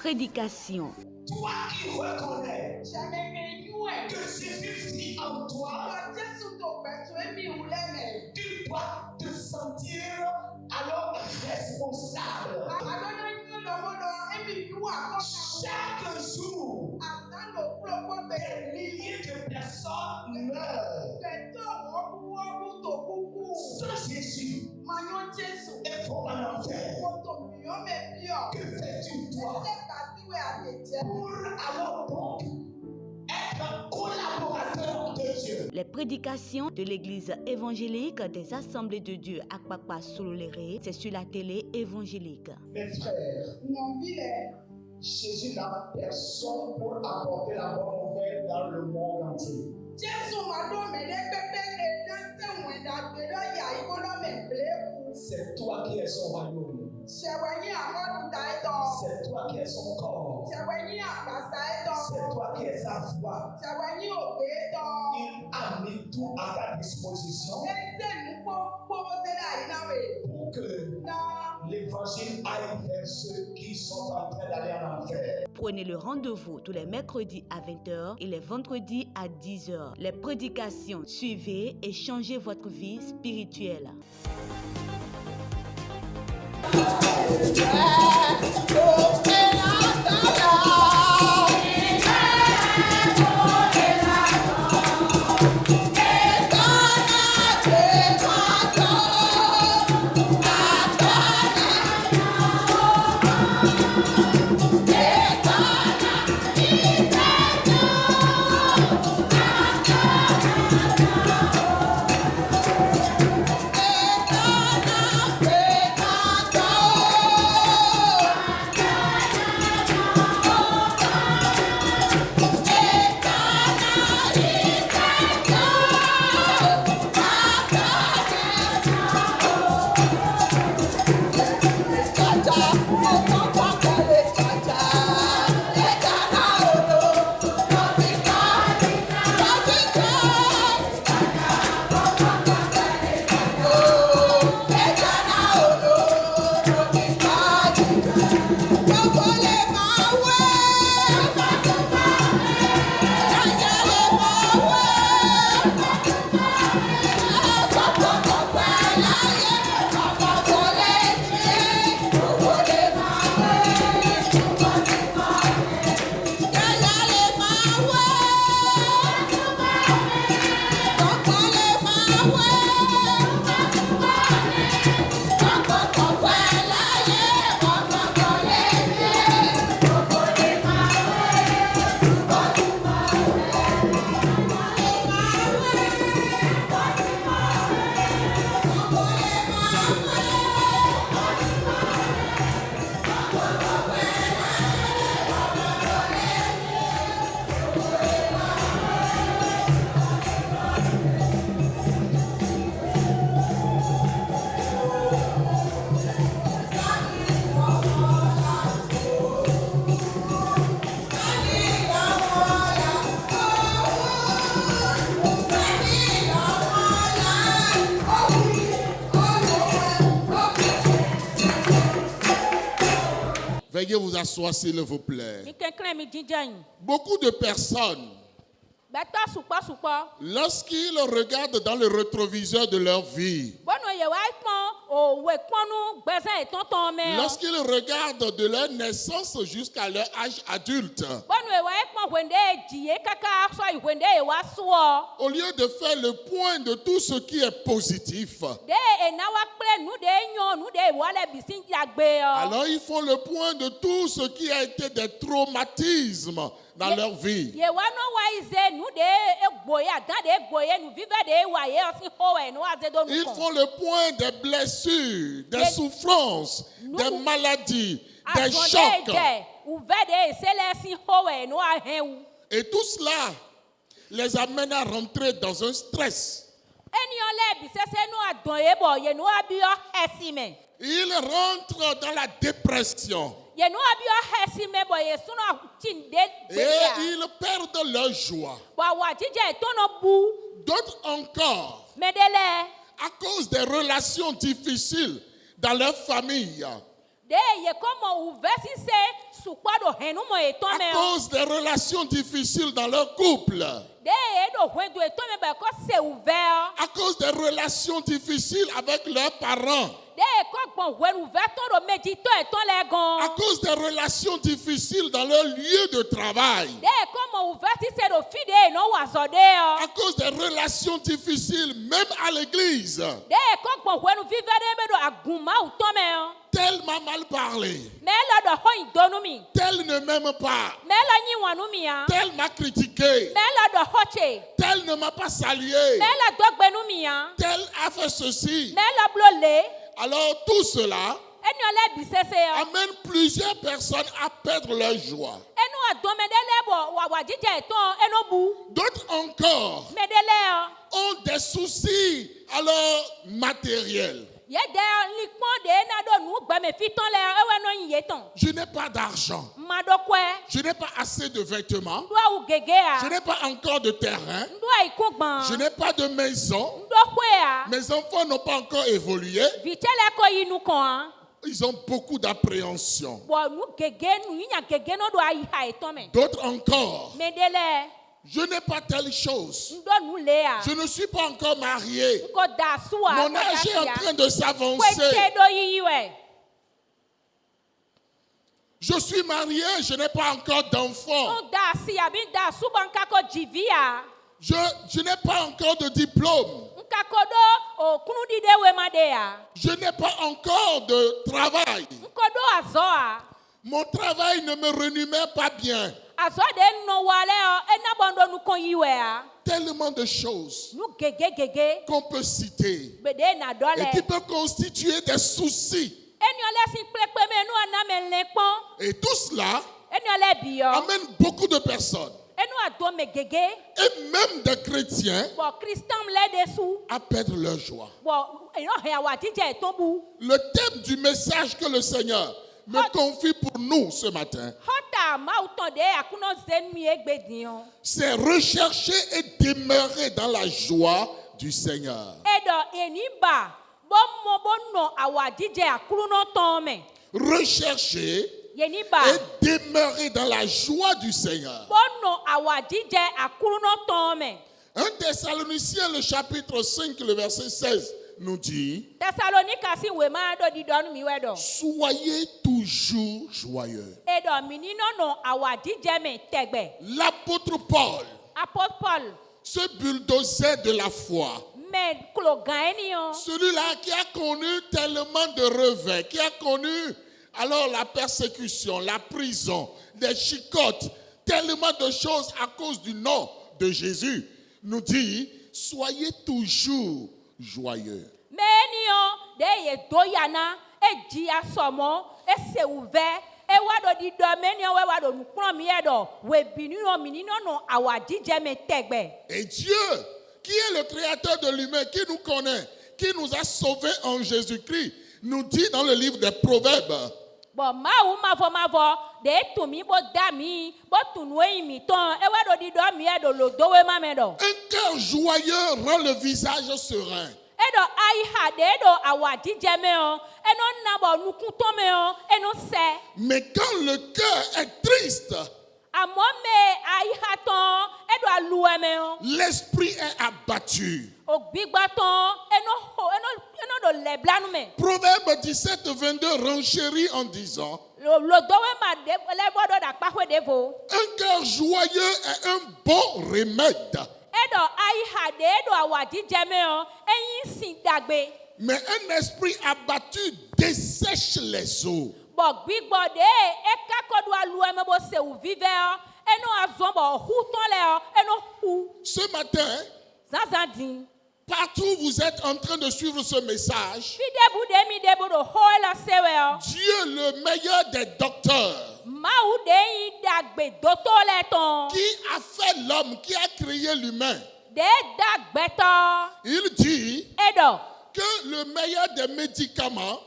prédication. Toi qui reconnais que Jésus vit en toi, tu dois te sentir alors responsable. Chaque jour, des milliers de personnes meurent. Sans Jésus, elles vont en enfer. Que fais-tu toi pour alors donc être collaborateur de Dieu? Les prédications de l'église évangélique des Assemblées de Dieu à Akpakpa Sololéré, c'est sur la télé évangélique. Mes frères, Jésus n'a personne pour apporter la bonne nouvelle dans le monde entier. C'est toi qui es son royaume. C'est toi qui es son corps. C'est toi qui es sa foi. Il a mis tout à ta disposition pour que l'évangile aille vers ceux qui sont en train d'aller en enfer. Prenez le rendez-vous tous les mercredis à 20h et les vendredis à 10h. Les prédications, suivez et changez votre vie spirituelle. Veuillez vous asseoir s'il vous plaît. Beaucoup de personnes, lorsqu'ils regardent dans le rétroviseur de leur vie, lorsqu'ils regardent de leur naissance jusqu'à leur âge adulte, au lieu de faire le point de tout ce qui est positif, alors ils font le point de tout ce qui a été des traumatismes dans leur vie. Ils font le point des blessures, des souffrances, des maladies, des chocs. Et tout cela les amène à rentrer dans un stress. Ils rentrent dans la dépression. Et ils perdent leur joie. D'autres encore, à cause des relations difficiles dans leur famille, À cause des relations difficiles dans leur couple. À cause des relations difficiles avec leurs parents. À cause des relations difficiles dans leur lieu de travail. À cause des relations difficiles même à l'église. Tel m'a mal parlé. Tel ne m'aime pas. Tel m'a critiqué. Tel ne m'a pas salué. Tel a fait ceci. Alors tout cela amène plusieurs personnes à perdre leur joie. D'autres encore ont des soucis alors matériels. Je n'ai pas d'argent. Je n'ai pas assez de vêtements. Je n'ai pas encore de terrain. Je n'ai pas de maison. Mes enfants n'ont pas encore évolué. Ils ont beaucoup d'appréhension. D'autres encore, je n'ai pas telle chose. Je ne suis pas encore marié. Mon âge est en train de s'avancer. Je suis marié, je n'ai pas encore d'enfant. Je n'ai pas encore de diplôme. Je n'ai pas encore de travail. Mon travail ne me rémunère pas bien. Tellement de choses qu'on peut citer et qui peuvent constituer des soucis. Et tout cela amène beaucoup de personnes et même des chrétiens à perdre leur joie. Le thème du message que le Seigneur me confie pour nous ce matin, c'est rechercher et demeurer dans la joie du Seigneur. Rechercher et demeurer dans la joie du Seigneur. 1 Thessaloniciens, le chapitre 5, le verset 16 nous dit: soyez toujours joyeux. L'apôtre Paul, ce bulldozer de la foi, celui-là qui a connu tellement de revers, qui a connu alors la persécution, la prison, des chicottes, tellement de choses à cause du nom de Jésus, nous dit: soyez toujours joyeux. Et Dieu, qui est le créateur de l'humain, qui nous connaît, qui nous a sauvés en Jésus-Christ, nous dit dans le livre des Proverbes: un cœur joyeux rend le visage serein. Mais quand le cœur est triste, l'esprit est abattu. Proverbe 17, 22 renchérit en disant: un cœur joyeux est un bon remède. Mais un esprit abattu dessèche les eaux. Ce matin, partout où vous êtes en train de suivre ce message, Dieu, le meilleur des docteurs, qui a fait l'homme, qui a créé l'humain, il dit que le meilleur des médicaments,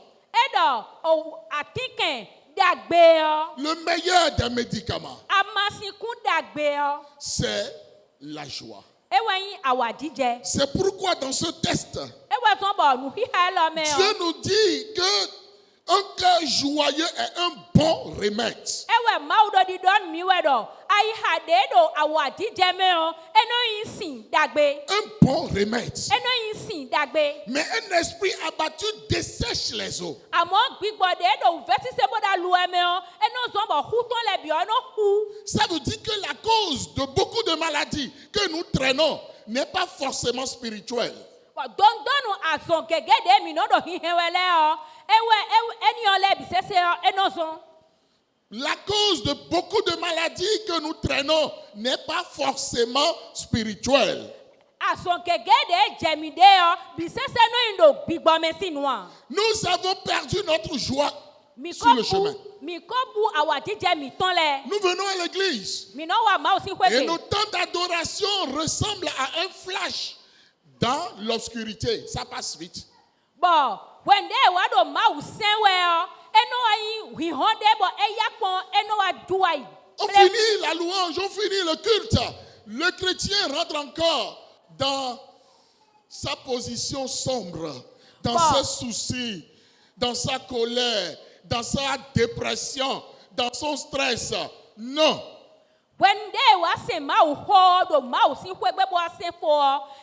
le meilleur des médicaments, c'est la joie. C'est pourquoi dans ce test, Dieu nous dit que Un cœur joyeux est un bon remède. Ewe mau do di don mi we do. Ai hade do awadi jeme o. Eno yin sin dagbe. Un bon remède. Eno yin sin dagbe. Mais un esprit abattu dessèche les eaux. Amo gbigbo de do veti se boda lu eme o. Eno zon bo hu ton le bi o no hu. Ça veut dire que la cause de beaucoup de maladies que nous traînons n'est pas forcément spirituelle. Don donu azon gege de mi no do hi hewele o. Ewe eni o le bi sese o eno zon. La cause de beaucoup de maladies que nous traînons n'est pas forcément spirituelle. Azon gege de jemi de o bi sese no indo gbigbo me sinwa. Nous avons perdu notre joie sur le chemin. Mi kobu awadi jemi ton le. Nous venons à l'église Mi no wa ma o si et hwete. nos temps d'adoration ressemblent à un flash dans l'obscurité. Ça passe vite. Bo when de wa do ma u senwe o. Eno ayi wi honde bo eyakpon eno wa duai. On finit la louange, on finit le culte. Le chrétien rentre encore dans sa position sombre, dans ses soucis, dans sa colère, dans sa dépression, dans son stress. Non. When de wa se ma u ho do ma u si hwegbe bo ase fo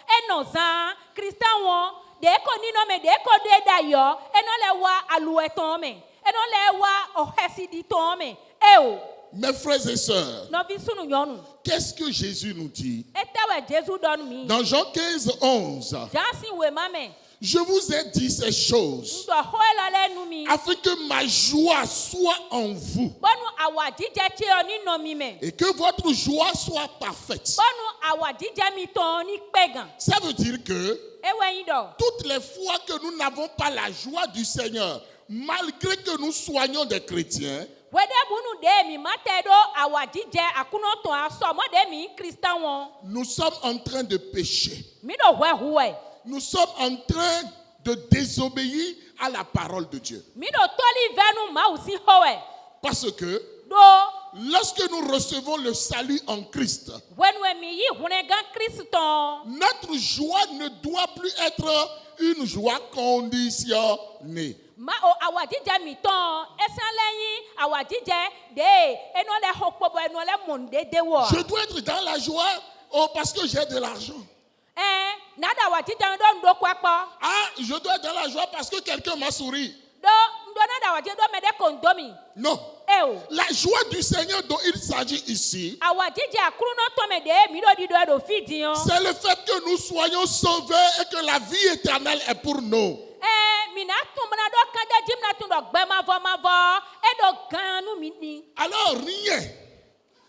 eno zan Christian won de ko ni no me de ko de da yo eno le wa alu eton me eno le wa ohesi di ton me e o. Mes frères et sœurs, No vi sunu nyonu. qu'est-ce que Jésus nous dit? Etewe Jesu don mi. Dans Jean 15, 11, Jansi we mame. je vous ai dit ces choses Ndo ho elale nu mi. afin que ma joie soit en vous Bonu awadi je che oni no mi me. et que votre joie soit parfaite. Bonu awadi je mi ton ni pegan. Ça veut dire que Ewe yin do. toutes les fois que nous n'avons pas la joie du Seigneur, malgré que nous soignons des chrétiens, Wede bunu de mi mate do awadi je akuno ton aso mo de mi Christian won. nous sommes en train de pécher. Mi do hwe huwe. Nous sommes en train de désobéir à la parole de Dieu. Mi do toli venu ma usi howe. Parce que Do lorsque nous recevons le salut en Christ, when we mi yi hunegan Christon. notre joie ne doit plus être une joie conditionnée. Ma o awadi je mi ton esan leyin awadi je de eno le hokpobo eno le monde de wo. Je dois être dans la joie parce que j'ai de l'argent. Nada awadi je do ndo kwapo. Ah, je dois être dans la joie parce que quelqu'un m'a souri. Do ndo nada awadi do me de kondomi. Non. E o. La joie du Seigneur dont il s'agit ici, Awadi je akuno to me de mi do di do fidi on. c'est le fait que nous soyons sauvés et que la vie éternelle est pour nous. Mina tumna do kanda jimna tun do gbe mavo e do ganu mi ni. Alors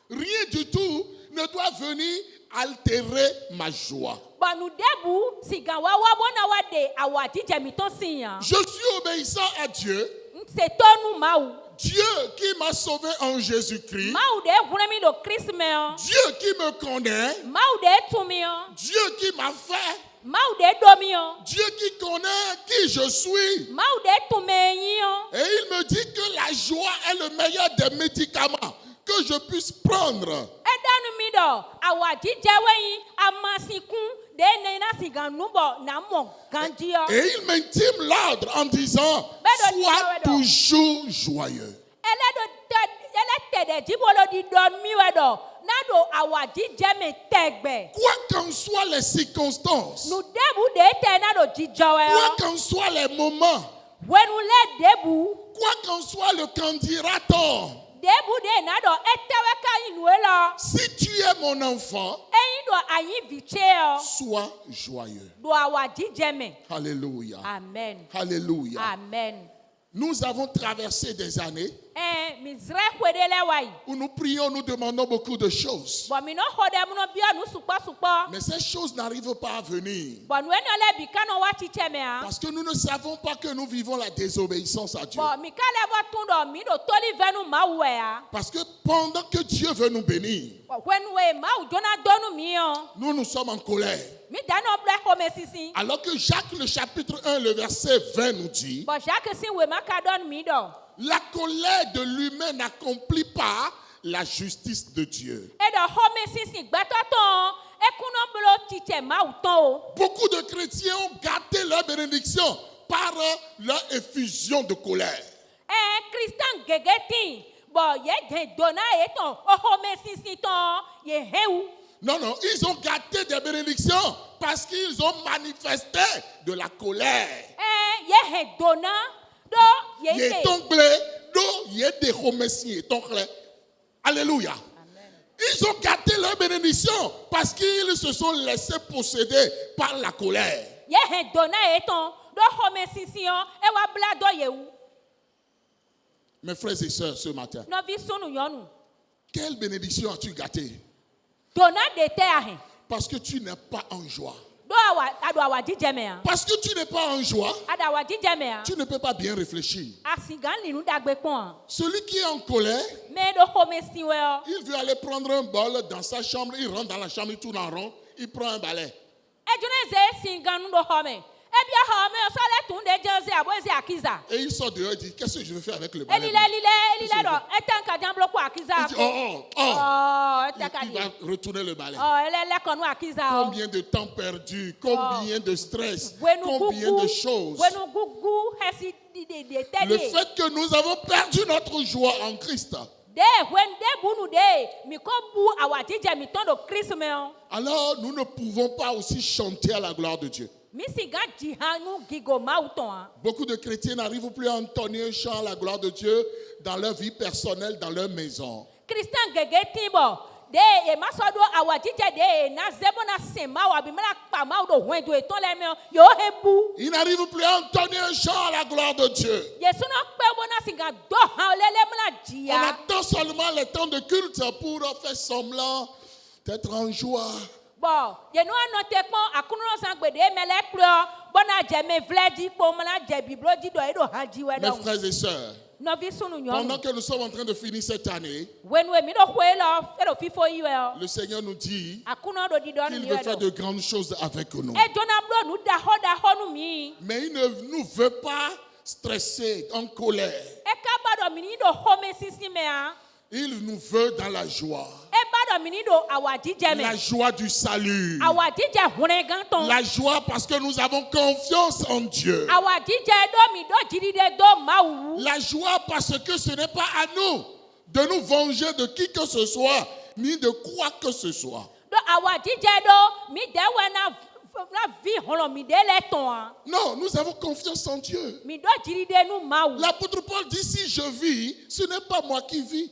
rien du tout ne doit venir altérer ma joie. Banu debu sigan wa bona wa de awadi je mi ton siyan. Je suis obéissant à Dieu, Se tonu mau. Dieu qui m'a sauvé en Jésus-Christ, Mau de hune mi do Christ me on. Dieu qui me connaît, Mau de tumi on. Dieu qui m'a fait, Mau de domi on. Dieu qui connaît qui je suis. Mau de tumeyi on. Et il me dit que la joie est le meilleur des médicaments que je puisse prendre. Edanu mi do awadi jewe yin amasikun de nena sigan nubo na mo ganji o. Et il m'intime l'ordre en disant, sois toujours joyeux. Ele tede jibolo di don mi we do. Nado awadi jeme tegbe. Quoi qu'en soient les circonstances, Nu debu de te nado jijowe quoi o. qu'en soient les moments, Wenu le debu. quoi qu'en soit le candidaton, Debu de nado etewe ka inu elo. si tu es mon enfant, Eyin do ayin viche o. sois joyeux. Do awadi jeme. Alléluia. Amen. Alléluia. Amen. Nous avons traversé des années Mi zre kwedele wai. où nous prions, nous demandons beaucoup de choses. Bo mi no hode mu no bia nu supa. Mais ces choses n'arrivent pas à venir. Bo nu eno le bi kanu wa chiche me a. Parce que nous ne savons pas que nous vivons la désobéissance à Dieu. Bo mi kale wa tundo mi do toli venu ma we a. Parce que pendant que Dieu veut nous bénir, When we ma u jona donu mi o. nous sommes en colère. Mi dano ble home sisi. Alors que Jacques le chapitre 1, le verset 20 nous dit, Bo Jacques si we ma ka don mi do. la colère de l'humain n'accomplit pas la justice de Dieu. E do home sisi gbeto ton. E kuno blo chiche ma u ton o. Beaucoup de chrétiens ont gâté leur bénédiction par leur effusion de colère. Christian gegeti. Bon, ye den dona eton. Ohome sisiton. Ye heu. Non, non, ils ont gâté des bénédictions parce qu'ils ont manifesté de la colère. Ye he dona. Do ye Il est anglais, il y a des remerciés. Alléluia. Ils ont gâté leurs bénédictions parce qu'ils se sont laissés posséder par la colère. Ye he dona eton. Do home sisiton. E wa bla do ye ou. Mes frères et sœurs, ce matin, Novi sunu yonu. quelle bénédiction as-tu gâté? Dona de te ahe. Parce que tu n'es pas en joie. Do ado awa dijeme. Parce que tu n'es pas en joie, Ada awa dijeme. tu ne peux pas bien réfléchir. Asigan linu dagbe pon. Celui qui est en colère, Me do home siwe. il veut aller prendre un bol dans sa chambre, il rentre dans la chambre, il tourne en rond, il prend un balai. Ejune ze singanu do home. Ebia home so le tun de jose abozi akiza. Et il sort dehors et dit, qu'est-ce que je vais faire avec le balai? Elile do etan ka jamblo ko akiza. Il dit, oh, etan il va retourner le balai. elele konu akiza. Combien de temps perdu, combien de stress, Wenu combien gugu. de choses. Wenu gugu hesi de Le tede. fait que nous avons perdu notre joie en Christ, De when de bunu de mi ko bu awatije mi ton do Christ me on. alors nous ne pouvons pas aussi chanter à la gloire de Dieu. Mi siga jihanu gigo mauton. Beaucoup de chrétiens n'arrivent plus à entonner un chant à la gloire de Dieu dans leur vie personnelle, dans leur maison. Christian gege tibo. De e masodo awatije de na zebo na sema wa bi mala pa ma do hwen do eton le me yo hebu. Ils n'arrivent plus à entonner un chant à la gloire de Dieu. Yesu no pe bo na singa do han lele mala On jia. attend seulement les temps de culte pour faire semblant d'être en joie. Bon, ye no anote pon akunu san gbede mele klo bona je me vledi po mala je biblo di do e do han ji we Mes do. frères et sœurs, No vi sunu pendant nyon. que nous sommes en train de finir cette année, When we mi do hwe lo e do fifo yi we o. le Seigneur nous dit Akuno do di do qu'il ni veut we faire do. de grandes choses avec nous. E jona blo nu da ho nu mi. Mais il ne nous veut pas stresser, en colère. E ka ba do mi ni do home sisi me a. Il nous veut dans la joie. E ba do mi ni do awatije me. La joie du salut. Awatije hune gan ton. La joie parce que nous avons confiance en Dieu. Awatije do mi do jiride do mawu. La joie parce que ce n'est pas à nous de nous venger de qui que ce soit, ni de quoi que ce soit. Do awatije do mi de we na vi holo mi de le ton a. Non, nous avons confiance en Dieu. Mi do jiride nu mawu. L'apôtre Paul dit, si je vis, ce n'est pas moi qui vis.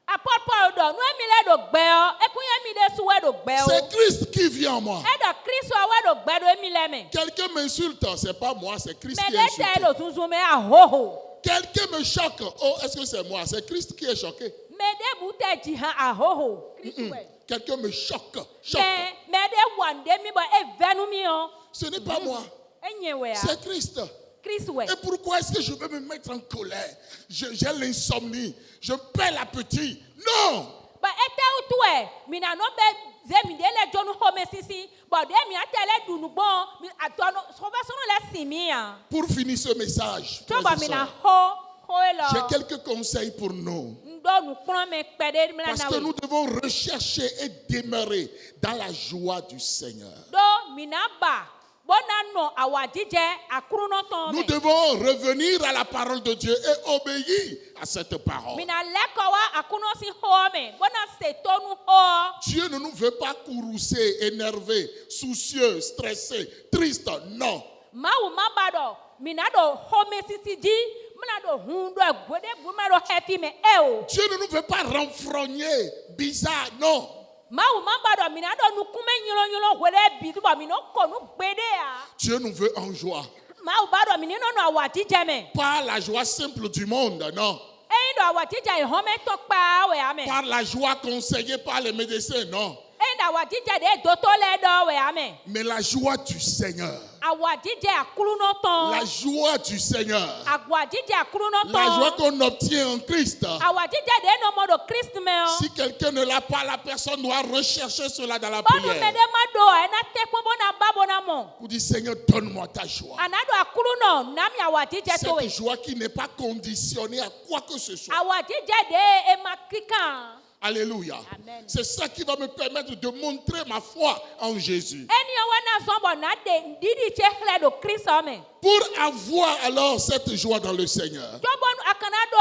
Aport do nu mi le do gbe o. E kun ye mi de su we do gbe o. C'est Christ qui vit en moi. E do Christ we do gbe do mi le me. Quelqu'un m'insulte, c'est pas moi, c'est Christ Me qui de te insulte. do sunsun me a ho ho. Quelqu'un me choque, oh, est-ce que c'est moi? C'est Christ qui est choqué. Me de bu te jihan a ho ho. Christ we. Quelqu'un me choque. Me de wande mi bo e venu mi o. Ce n'est pas moi, Enye we a. c'est Christ. Christ we. Et pourquoi est-ce que je vais me mettre en colère? J'ai l'insomnie, je perds l'appétit. Non! But ete utwe mi na no be ze mi de le jonu home sisi but de mi atele dunu bon mi atono so va sono le simia Pour finir ce message, so frères ba et mi na sœurs, ho j'ai elo quelques conseils pour nous. ndo nu kron me pede mi Parce na que we nous devons rechercher et demeurer dans la joie du Seigneur. do mi na ba bona no awadije akuru no ton Nous me devons revenir à la parole de Dieu et obéir à cette parole. mi na leko wa akuno si ho me bona se tonu ho Dieu ne nous veut pas courroucés, énervés, soucieux, stressés, tristes. Non. ma wu ma ba do mi na do home sisi di mi na do hundo egode bu ma do happy me e o Dieu ne nous veut pas renfrogner, bizarre. Non. Mawu mambado mina do nukume nyilo wele bidu ba mino ko nu gbede a. Dieu nous veut en joie. Mawu bado minino no awati jeme. Pas la joie simple du monde, non. Eyin do awati ja ihome to pa we ame. Par la joie conseillée par les médecins, non. Eyin do awati ja de doto le do we ame. Mais la joie du Seigneur. Awati ja akulu no ton. La joie du Seigneur. Awati ja akulu no ton. La joie qu'on obtient en Christ. Awati ja de no modo Christ me o. Si quelqu'un ne l'a pas, la personne doit rechercher cela dans la Bono me prière. de ma do na te ko bona babo na mo. Pour dire, Seigneur, donne-moi ta joie. Anado akulu no na mi awati ja to we. Cette joie qui n'est pas conditionnée à quoi que ce soit. Awati ja de e makrika. Alléluia. Amen. C'est ça qui va me permettre de montrer ma foi en Jésus. Eni wana sombo na de ndidi che hle do Christ ame. Pour avoir alors cette joie dans le Seigneur, Jobon akana do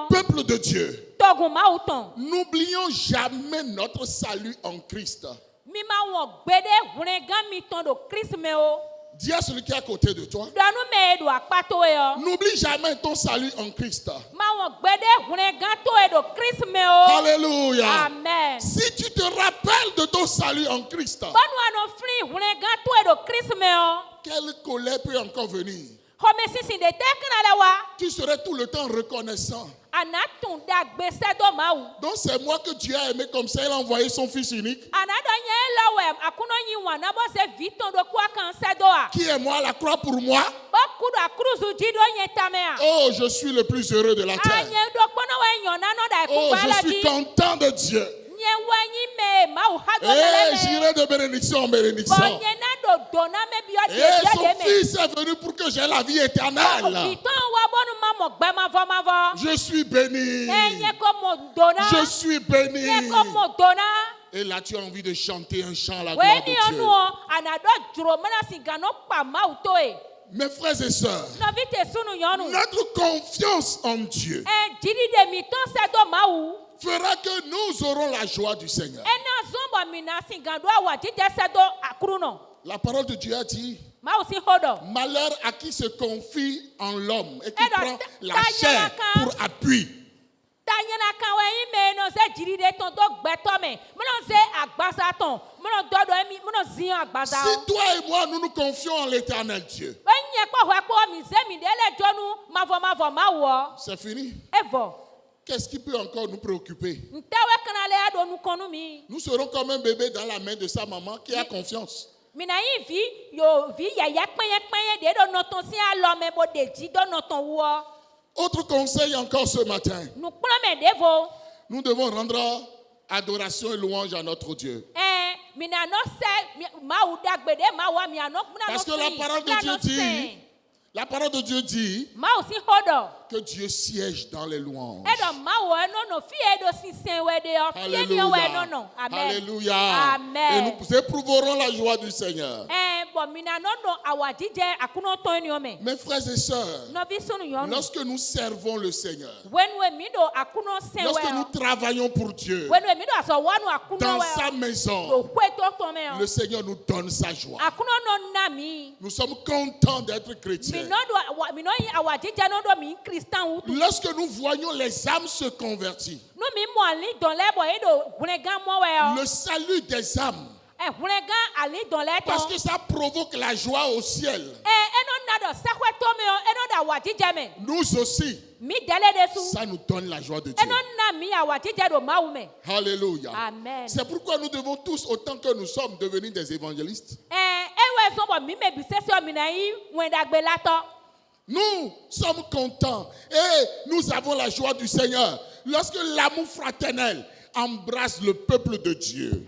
Peuple de Dieu, Togun mau ton. n'oublions jamais notre salut en Christ. Mi ma won gbede hunregan mi ton do Christ me o. Dis à celui qui est à côté de toi, Danu me do akpato e o. n'oublie jamais ton salut en Christ. Ma won gbede hunregan to e do Christ me o. Alléluia. Amen. Si tu te rappelles de ton salut en Christ, Bonu ano free hunregan to e do Christ me o. quelle colère peut encore venir? Home sisi de tekna le wa. Tu serais tout le temps reconnaissant. Anatun da gbese do mau. Donc c'est moi que Dieu a aimé comme ça, il a envoyé son fils unique. Anado nye lawe akuno yin wa na bo se viton do kwa kan se do a. Qui est moi à la croix pour moi? Bo kudu akruzu jido nye tame a. Oh, je suis le plus heureux de la terre. Anye do kpono we yon na no da Oh, ku je bala suis di. content de Dieu. Nye wa yin me mau ha do Et le. j'irai de bénédiction en bénédiction. Bo nye na do do na me bi o Et son de me. fils est venu pour que j'aie la vie éternelle. Viton wa bonu ma mo gbe ma vo. Je suis béni. Enye ko mo do na. Je suis béni. Nye ko mo do na. Et là, tu as envie de chanter un chant à la We gloire de ni Dieu. onu o anado dro mena singano pa mau to e. Mes frères et sœurs, No vi te sunu yonu. notre confiance en Dieu Jiri de mi ton se do mau. fera que nous aurons la joie du Seigneur. Ena zombo mi na singando awa jije se do akuru no. La parole de Dieu a dit, Mau si hodo. malheur à qui se confie en l'homme et qui Eh, prend donc, la ta chair nyaka. pour appui. Tanyana kan we ime no se jiri de ton do gbeto me. Mono se agbaza ton. Mono dodo emi mono zion agbaza. Si toi et moi, nous nous confions en l'éternel Dieu, Enye po hwe po mi ze mi de le jonu mavo mawo. c'est fini. Evo. Qu'est-ce qui peut encore nous préoccuper? Ntewe kanale ado nu konu mi. Nous serons comme un bébé dans la main de sa maman qui a confiance. Mina yi vi yo vi yaya penye de do no ton si alo me bo de ji do no ton wo. Autre conseil encore ce matin, Nu kplo me devo. nous devons rendre adoration et louange à notre Dieu. Mina no se ma u dagbede ma wa mi ano kuna no. Parce que la parole de Dieu dit, la parole de Dieu dit ma u si hodo. que Dieu siège dans les louanges. Edo ma wo no fi edo si sen we de o fi ni o we no. Amen. Alléluia. Amen. Et nous éprouverons la joie du Seigneur. Bon mina no awajije akuno ton ni o me. Mes frères et sœurs, No vi sunu yo no. lorsque nous servons le Seigneur, When we mi do akuno sen lorsque we. nous travaillons pour Dieu, When we mi do aso wanu akuno dans we. sa Do maison, kwe to ton me le o. Seigneur nous donne sa joie. Akuno no na mi. Nous sommes contents d'être Mi chrétiens. no do mi no awajije no do mi Christian wutu. Lorsque nous voyons les âmes se convertir, No mi mo ali don lebo edo gunegan mo we o. le salut des âmes, Gunegan ali don le parce ton. que ça provoque la joie au ciel. Eno na do sakwe to me o eno da awajije me. Nous aussi, Mi dele de su. ça nous donne la joie de Dieu. Eno na mi awajije do ma me. Alléluia. Amen. C'est pourquoi nous devons tous, autant que nous sommes, devenir des évangélistes. Ewe so bo mi me bi sese o mi na yi wen dagbe lato. Nous sommes contents et nous avons la joie du Seigneur lorsque l'amour fraternel embrasse le peuple de Dieu.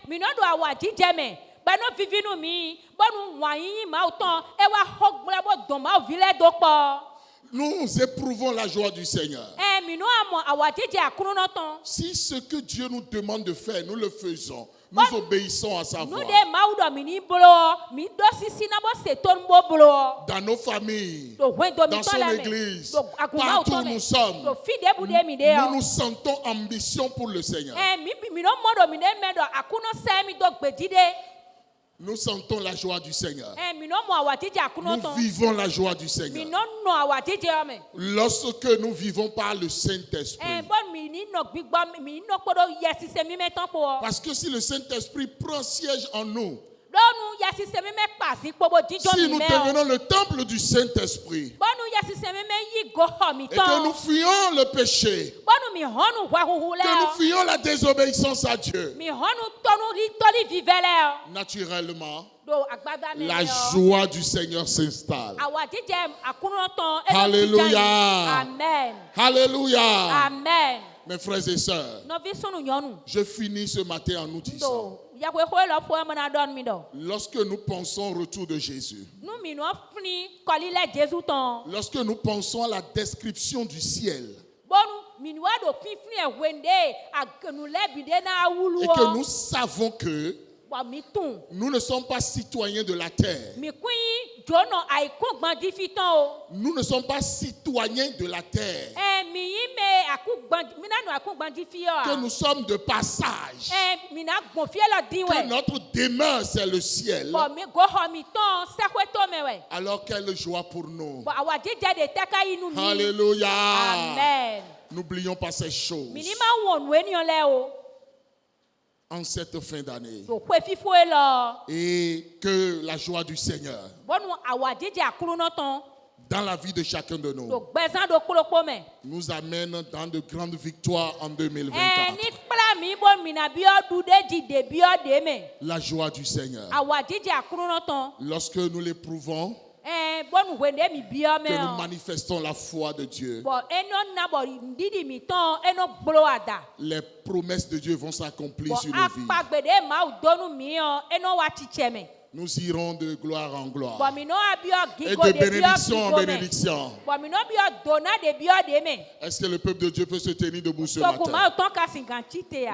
Mi no do awajije me. Ba no vivi nu mi. Bo nu wan yi ma o ton. E wa hogbla bo don ma o vile do po. Nous éprouvons la joie du Seigneur. Mi no amo awajije akunu no ton. Si ce que Dieu nous demande de faire, nous le faisons, nous obéissons à sa Nu voix. de ma o do mi ni bolo. Mi do sisi na bo se ton bo bolo. Dans nos familles, Do wen do mi dans ton son la me. église, Do aguma o partout ton où me. nous sommes, Do fi de bu de mi de nous o. nous sentons ambition pour le Seigneur. Mi no mo do mi de me do akuno se mi do gbedide. Nous sentons la joie du Seigneur. Mi no mo awajije akuno Nous ton. vivons la joie du Mi Seigneur. no no awajije o me. Lorsque nous vivons par le Saint-Esprit. Bon mi ni no gbigbo mi no podo yesi se mi me ton po. Parce que si le Saint-Esprit prend siège en nous, Donu yesi se mi me pasi pobo dijo si mi nous me. devenons le temple du Saint-Esprit Bonu yesi se mi me yi go ho mi et que nous ton. fuyons le péché, Bonu mi honu wa huhu le. que nous fuyons la désobéissance à Dieu, Mi honu tonu ri toli vivele. naturellement, Do agbada me. la joie du Seigneur s'installe. Awajije akuno ton. Alléluia. Amen. Alléluia. Amen. Mes frères et sœurs, No vi sunu yonu. je finis ce matin en nous disant, Do yakwe ho lo fo mo na don mi do. lorsque nous pensons au retour de Jésus, Nu mi no funi koli le Jesu ton. lorsque nous pensons à la description du ciel, Bonu mi wa do fifni e wende agenu le bi de na awulu et que nous savons que Bon, mi tun. Nous ne sommes pas citoyens de la terre. Mi kui jono ai kun gbandi fiton o. Nous ne sommes pas citoyens de la terre. Mi yi me aku gbandi, mi na no aku gbandi fio Que a. nous sommes de passage. Mi na gbon fie lo Que dinwe. notre demeure, c'est le ciel. Bon, mi go ho mi ton sekwe to me we. Alors quelle joie pour nous. Bon, awa jeje de teka inu mi. Alléluia. Amen. N'oublions pas ces choses. Mi ni ma won we ni ole o. En cette fin d'année. So kwe fifo e lo. Et que la joie du Seigneur, Bonu awa jeje akuru no ton. dans la vie de chacun de nous, So gbezan do kolopo me. nous amène dans de grandes victoires en Ni 2024. kpla mi bo mi na bio du de di de bio de me. La joie du Seigneur. Awa jeje akuru no ton. Lorsque nous l'éprouvons, Bonu wende mi bio me. que nous manifestons la foi de Dieu, Bon, eno na bo ndidi mi ton eno blo ada. les promesses de Dieu vont s'accomplir Bon, sur nos vies. akpagbede ma u donu mi o eno wa chiche me. Nous irons de gloire en gloire Bon, mi no abio et gigo de de bio bénédiction en gigo me. bénédiction. Bon, mi no bio dona de bio de me. Est-ce que le peuple de Dieu peut se tenir debout ce So kuma matin? o ton ka singanti te ya.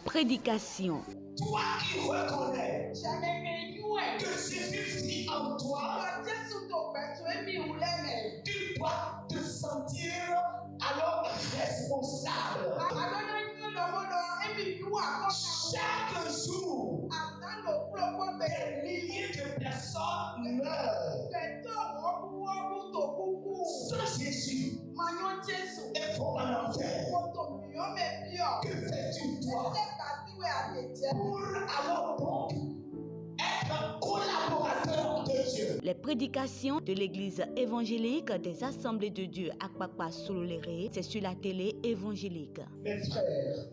Prédication. Toi qui reconnais que Jésus vit en toi, tu dois te sentir alors responsable. Chaque jour, des milliers de personnes meurent. Sans Jésus, elles vont en enfer. Que fais-tu toi pour alors donc être collaborateur de Dieu? Les prédications de l'église évangélique des Assemblées de Dieu à Akpakpa Sololéré, c'est sur la télé évangélique. Mes frères,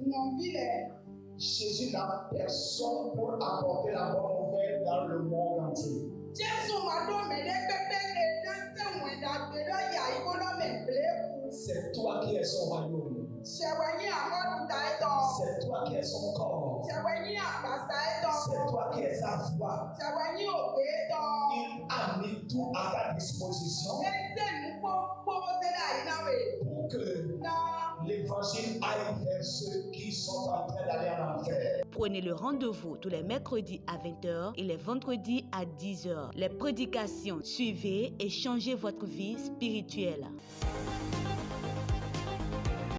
Jésus n'a personne pour apporter la bonne nouvelle dans le monde entier. C'est toi qui es son royaume. C'est toi qui es son corps. C'est toi qui es sa voix. Il a mis tout à ta disposition pour que l'évangile aille vers ceux qui sont en train d'aller en enfer. Prenez le rendez-vous tous les mercredis à 20h et les vendredis à 10h. Les prédications, suivez et changez votre vie spirituelle.